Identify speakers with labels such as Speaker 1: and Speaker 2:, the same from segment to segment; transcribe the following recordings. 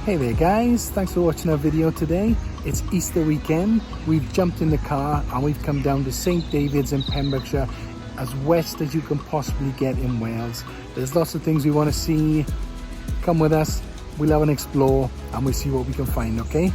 Speaker 1: Hey there guys, thanks for watching our video today. It's Easter weekend. We've jumped in the car and we've come down to St David's in Pembrokeshire, as west as you can possibly get in Wales. There's lots of things we want to see. Come with us, we'll have an explore and we'll see what we can find, okay?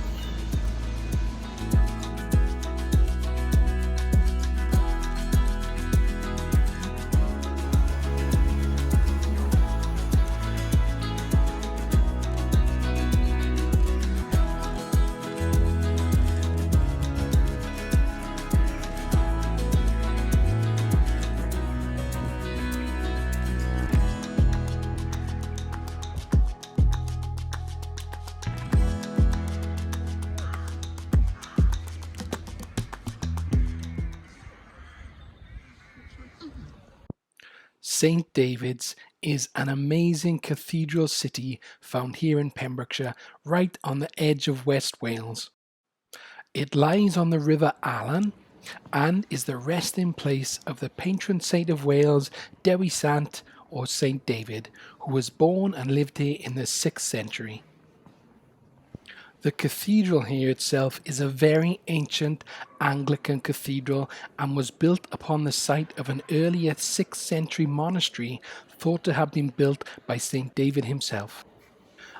Speaker 1: St David's is an amazing cathedral city found here in Pembrokeshire, right on the edge of West Wales. It lies on the River Allan and is the resting place of the patron saint of Wales, Dewi Sant, or Saint David, who was born and lived here in the 6th century. The cathedral here itself is a very ancient Anglican cathedral and was built upon the site of an earlier 6th century monastery thought to have been built by Saint David himself.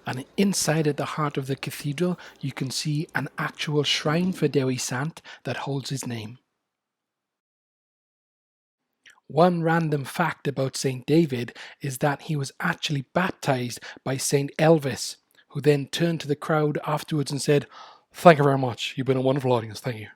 Speaker 1: And inside at the heart of the cathedral you can see an actual shrine for Dewi Sant that holds his name. One random fact about Saint David is that he was actually baptized by Saint Elvis, who then turned to the crowd afterwards and said, "Thank you very much, you've been a wonderful audience, thank you."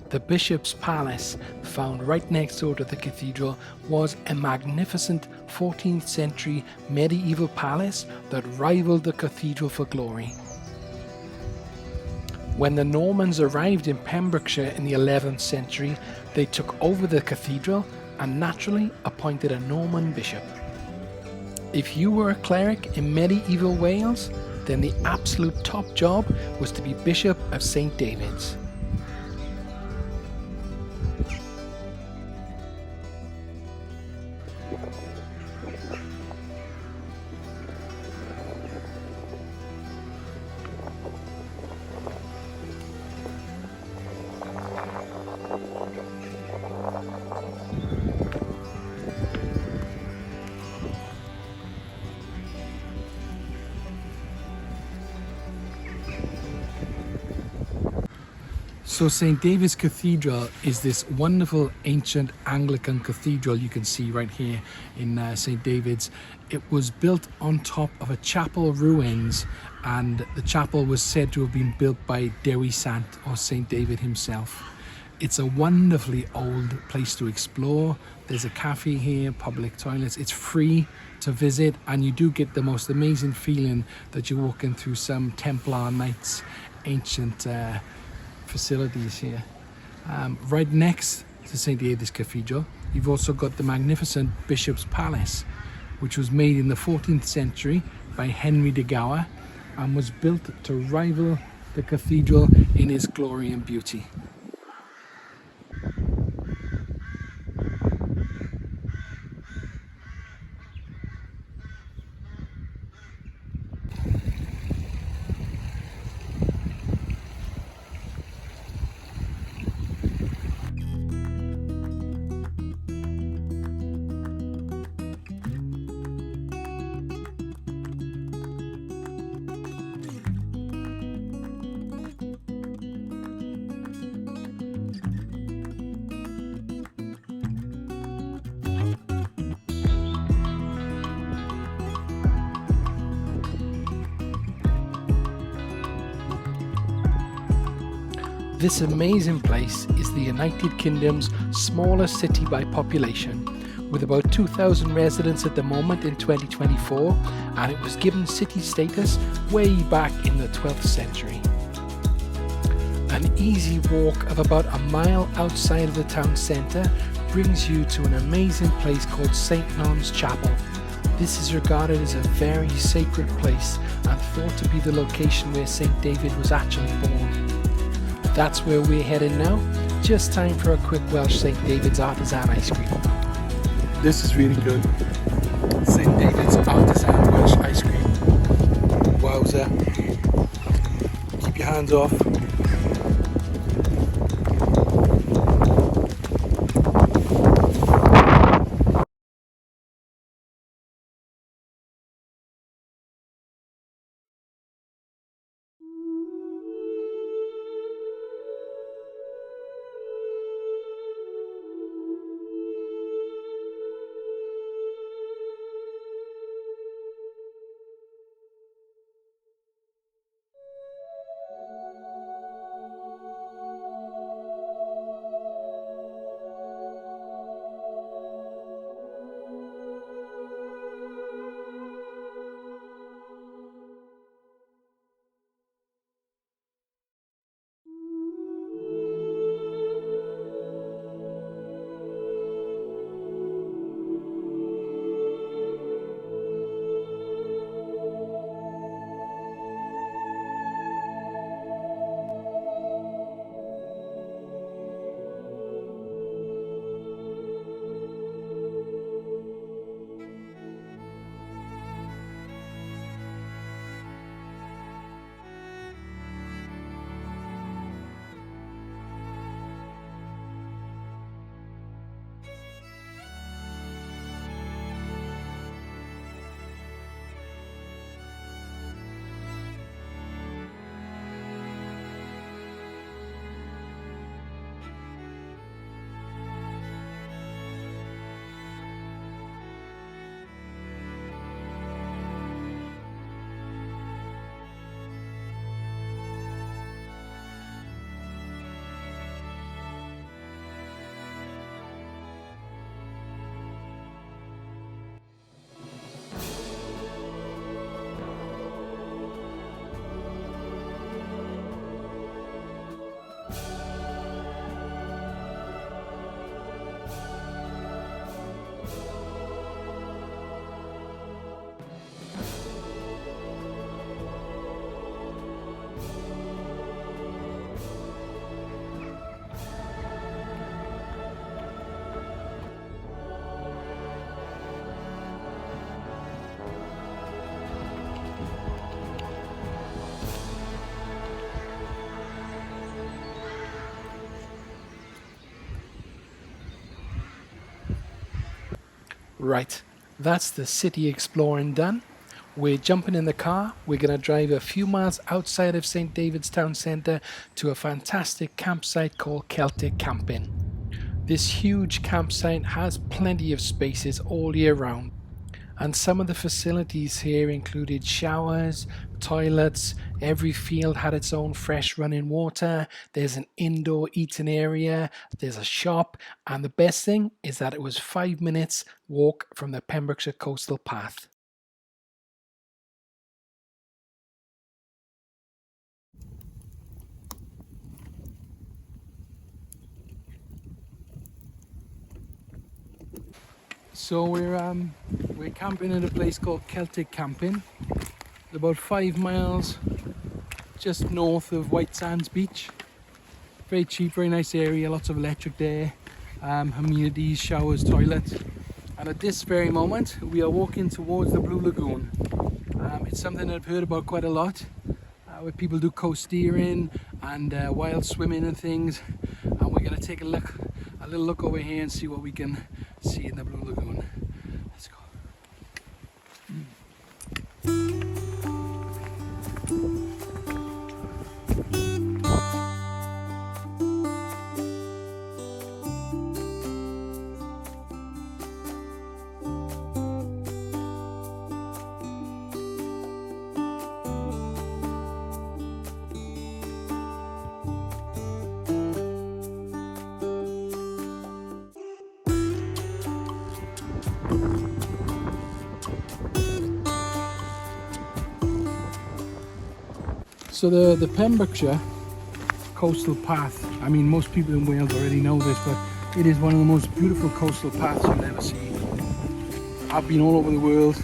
Speaker 1: The Bishop's Palace, found right next door to the cathedral, was a magnificent 14th century medieval palace that rivaled the cathedral for glory. When the Normans arrived in Pembrokeshire in the 11th century, they took over the cathedral and naturally appointed a Norman bishop. If you were a cleric in medieval Wales, then the absolute top job was to be Bishop of St David's. So St David's Cathedral is this wonderful ancient Anglican cathedral you can see right here in St David's. It was built on top of a chapel ruins, and the chapel was said to have been built by Dewi Sant, or St David himself. It's a wonderfully old place to explore. There's a cafe here, public toilets. It's free to visit, and you do get the most amazing feeling that you're walking through some Templar Knights ancient facilities here. Right next to St David's Cathedral, you've also got the magnificent Bishop's Palace, which was made in the 14th century by Henry de Gower and was built to rival the cathedral in its glory and beauty. This amazing place is the United Kingdom's smallest city by population, with about 2,000 residents at the moment in 2024, and it was given city status way back in the 12th century. An easy walk of about a mile outside of the town centre brings you to an amazing place called St. Non's Chapel. This is regarded as a very sacred place and thought to be the location where St. David was actually born. That's where we're heading now. Just time for a quick Welsh St. David's artisan ice cream.
Speaker 2: This is really good.
Speaker 1: St. David's artisan Welsh ice cream.
Speaker 2: Wowza. Keep your hands off.
Speaker 1: Right, that's the city exploring done. We're jumping in the car. We're going to drive a few miles outside of St. David's town centre to a fantastic campsite called Celtic Camping. This huge campsite has plenty of spaces all year round, and some of the facilities here included showers, toilets, every field had its own fresh running water, there's an indoor eating area, there's a shop, and the best thing is that it was 5 minutes walk from the Pembrokeshire coastal path. So we're camping at a place called Celtic Camping. It's about 5 miles just north of White Sands Beach. Very cheap, very nice area, lots of electric there, amenities, showers, toilets. And at this very moment, we are walking towards the Blue Lagoon. It's something that I've heard about quite a lot, where people do coast steering and wild swimming and things. And we're going to take a little look over here and see what we can see in the Blue Lagoon. Let's go. So the Pembrokeshire coastal path, I mean most people in Wales already know this, but it is one of the most beautiful coastal paths you'll ever see. I've been all over the world,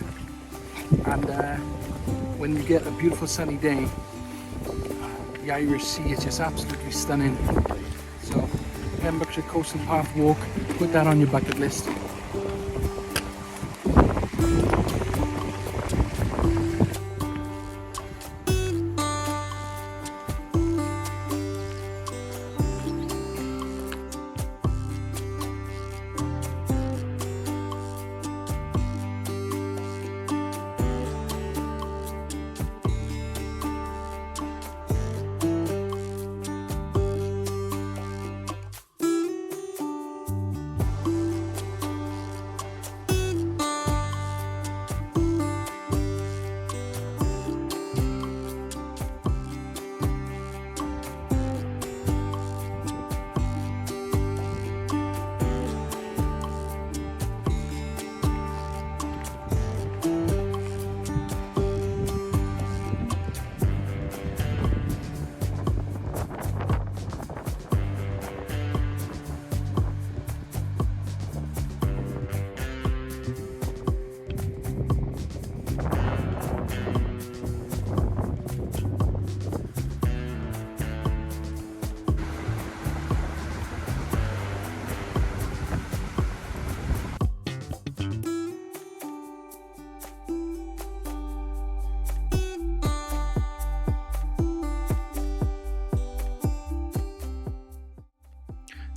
Speaker 1: and when you get a beautiful sunny day, the Irish Sea is just absolutely stunning. So Pembrokeshire Coastal Path walk, put that on your bucket list.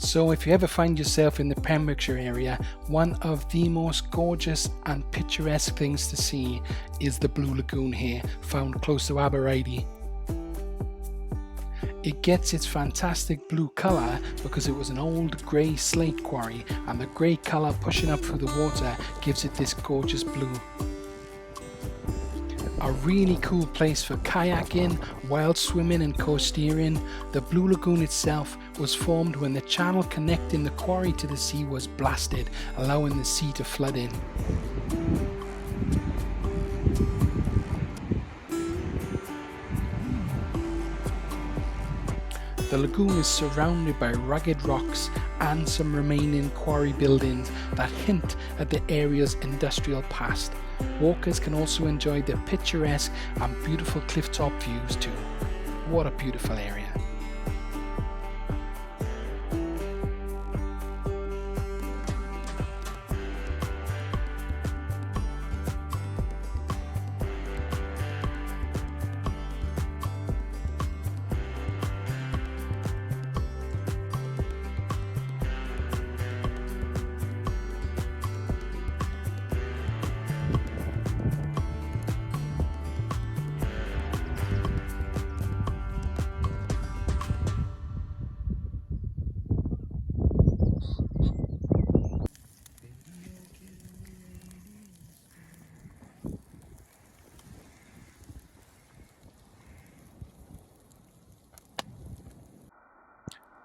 Speaker 1: So if you ever find yourself in the Pembrokeshire area, one of the most gorgeous and picturesque things to see is the Blue Lagoon here, found close to Aberystwyth. It gets its fantastic blue colour because it was an old grey slate quarry, and the grey colour pushing up through the water gives it this gorgeous blue. A really cool place for kayaking, wild swimming and coasteering. The Blue Lagoon itself was formed when the channel connecting the quarry to the sea was blasted, allowing the sea to flood in. The lagoon is surrounded by rugged rocks and some remaining quarry buildings that hint at the area's industrial past. Walkers can also enjoy the picturesque and beautiful clifftop views too. What a beautiful area.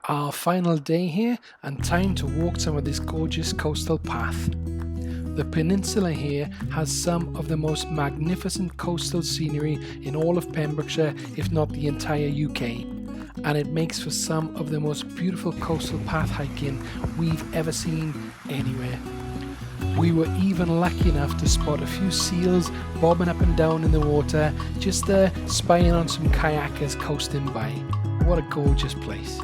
Speaker 1: Our final day here, and time to walk some of this gorgeous coastal path. The peninsula here has some of the most magnificent coastal scenery in all of Pembrokeshire, if not the entire UK, and it makes for some of the most beautiful coastal path hiking we've ever seen anywhere. We were even lucky enough to spot a few seals bobbing up and down in the water, just spying on some kayakers coasting by. What a gorgeous place.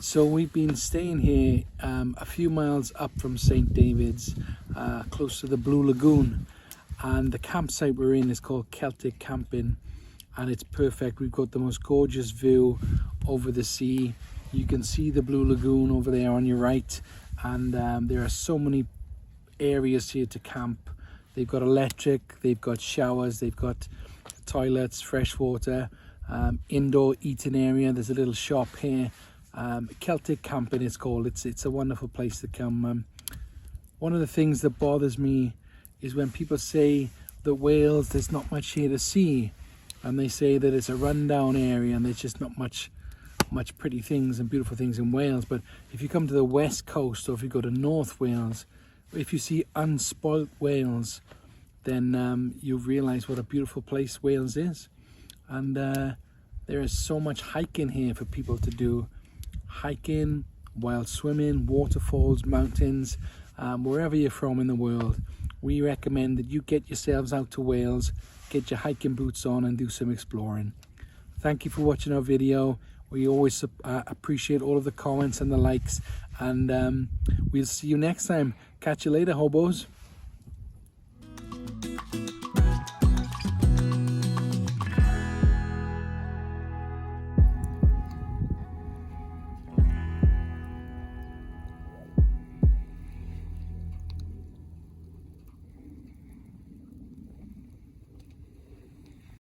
Speaker 1: So we've been staying here a few miles up from St. David's, close to the Blue Lagoon, and the campsite we're in is called Celtic Camping, and it's perfect. We've got the most gorgeous view over the sea. You can see the Blue Lagoon over there on your right, and there are so many areas here to camp. They've got electric, they've got showers, they've got toilets, fresh water, indoor eating area. There's a little shop here. Celtic Camping it's called. It's a wonderful place to come. One of the things that bothers me is when people say that Wales, there's not much here to see, and they say that it's a rundown area and there's just not much pretty things and beautiful things in Wales. But if you come to the west coast, or if you go to North Wales, if you see unspoilt Wales, then you realise what a beautiful place Wales is. And there is so much hiking here for people to do. Hiking, wild swimming, waterfalls, mountains, wherever you're from in the world. We recommend that you get yourselves out to Wales, get your hiking boots on and do some exploring. Thank you for watching our video. We always appreciate all of the comments and the likes, and we'll see you next time. Catch you later, hobos.